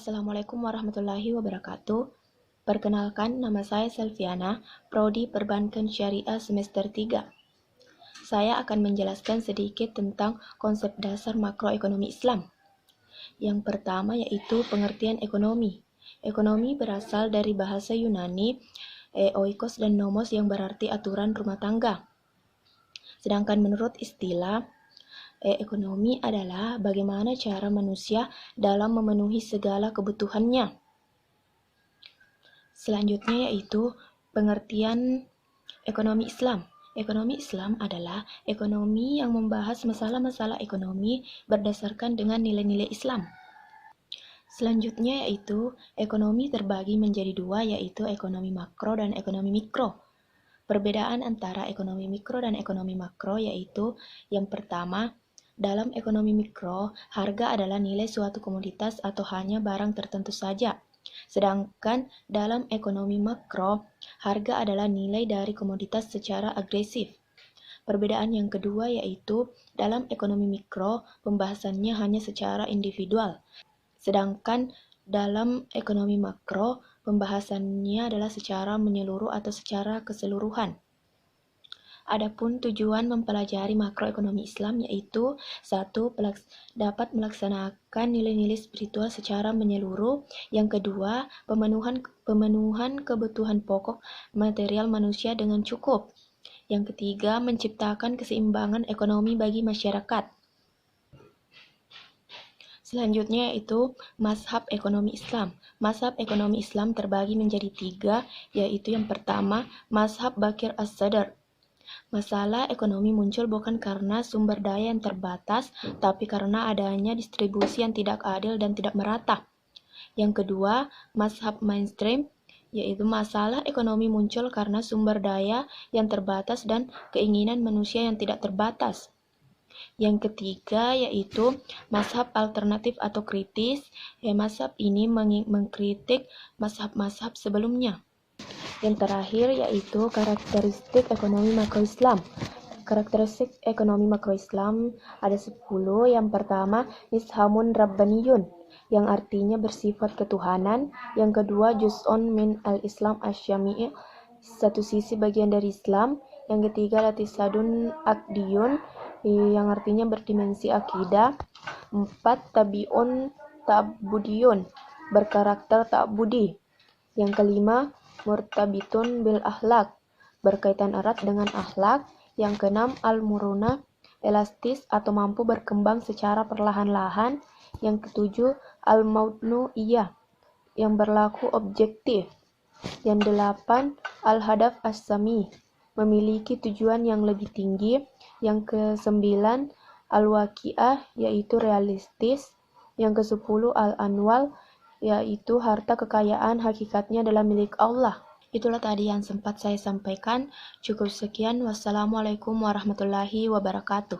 Assalamualaikum warahmatullahi wabarakatuh. Perkenalkan, nama saya Selviana, Prodi Perbankan Syariah semester 3. Saya akan menjelaskan sedikit tentang konsep dasar makroekonomi Islam. Yang pertama yaitu pengertian ekonomi. Ekonomi berasal dari bahasa Yunani, oikos dan nomos yang berarti aturan rumah tangga. Sedangkan menurut istilah, ekonomi adalah bagaimana cara manusia dalam memenuhi segala kebutuhannya. Selanjutnya yaitu pengertian ekonomi Islam. Ekonomi Islam adalah ekonomi yang membahas masalah-masalah ekonomi berdasarkan dengan nilai-nilai Islam. Selanjutnya yaitu ekonomi terbagi menjadi dua, yaitu ekonomi makro dan ekonomi mikro. Perbedaan antara ekonomi mikro dan ekonomi makro yaitu yang pertama, dalam ekonomi mikro, harga adalah nilai suatu komoditas atau hanya barang tertentu saja. Sedangkan dalam ekonomi makro, harga adalah nilai dari komoditas secara agresif. Perbedaan yang kedua yaitu dalam ekonomi mikro, pembahasannya hanya secara individual. Sedangkan dalam ekonomi makro, pembahasannya adalah secara menyeluruh atau secara keseluruhan. Adapun tujuan mempelajari makroekonomi Islam yaitu 1. Dapat melaksanakan nilai-nilai spiritual secara menyeluruh. Yang kedua, pemenuhan kebutuhan pokok material manusia dengan cukup. Yang ketiga, menciptakan keseimbangan ekonomi bagi masyarakat. Selanjutnya yaitu mazhab ekonomi Islam. Mazhab ekonomi Islam terbagi menjadi 3, yaitu yang pertama, mazhab Bakir As-Sadr. Masalah ekonomi muncul bukan karena sumber daya yang terbatas, tapi karena adanya distribusi yang tidak adil dan tidak merata. Yang kedua, mazhab mainstream, yaitu masalah ekonomi muncul karena sumber daya yang terbatas dan keinginan manusia yang tidak terbatas. Yang ketiga yaitu mazhab alternatif atau kritis. Mazhab ini mengkritik mazhab-mazhab sebelumnya. Yang terakhir yaitu karakteristik ekonomi makro Islam. Karakteristik ekonomi makro Islam ada 10. Yang pertama, nishamun rabbaniyun, yang artinya bersifat ketuhanan. Yang kedua, juz'un min al-Islam asyami'i, satu sisi bagian dari Islam. Yang ketiga, latisadun akdiyun, yang artinya berdimensi akidah. 4. Tabi'un ta'budiyun, berkarakter ta'budi. Yang kelima, murtabitun bil akhlak, berkaitan erat dengan akhlak. Yang keenam, al-muruna, elastis atau mampu berkembang secara perlahan-lahan. Yang ketujuh, al-maudnu iya, yang berlaku objektif. Yang delapan, al-hadaf as-sami, memiliki tujuan yang lebih tinggi. Yang kesembilan, al-waqi'ah, yaitu realistis. Yang kesepuluh, al-anwal, yaitu harta kekayaan hakikatnya adalah milik Allah. Itulah tadi yang sempat saya sampaikan. Cukup sekian. Wassalamualaikum warahmatullahi wabarakatuh.